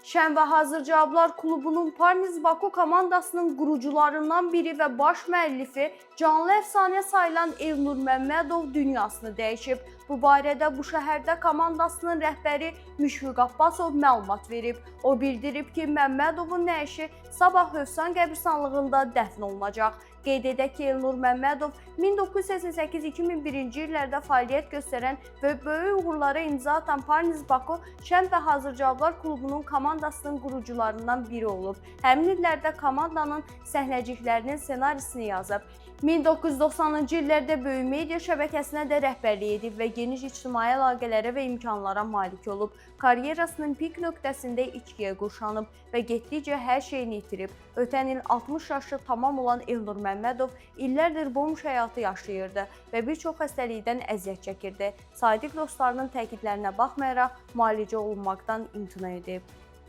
Şən və Hazır Cavablar klubunun Parniz Baku komandasının qurucularından biri və baş müəllifi canlı əfsanə sayılan Elnur Məmmədov dünyasını dəyişib. Bu barədə bu şəhərdə komandasının rəhbəri Müşfiq Abbasov məlumat verib. O bildirib ki, Məmmədovun nəşi sabah Hövsan qəbirstanlığında dəfn olunacaq. Qeyd edək ki, Elnur Məmmədov 1988-2001-ci illərdə fəaliyyət göstərən və böyük uğurlara imza atan Parniz Baku Şən və Hazır Cavablar klubunun komandasının qurucularından biri olub. Həmin illərdə komandanın səhnəciklərinin ssenarisini yazıb. 1990-cı illərdə böyük media şəbəkəsinə də rəhbərlik edib və geniş ictimai əlaqələrə və imkanlara malik olub. Karyerasının pik nöqtəsində içkiyə qurşanıb və getdikcə hər şeyini itirib. Ötən il 60 yaşı tamam olan Elnur Məmmədov illərdir bomş həyatı yaşayırdı və bir çox xəstəlikdən əziyyət çəkirdi. Sadiq dostlarının təkidlərinə baxmayaraq müalicə olunmaqdan imtina edib.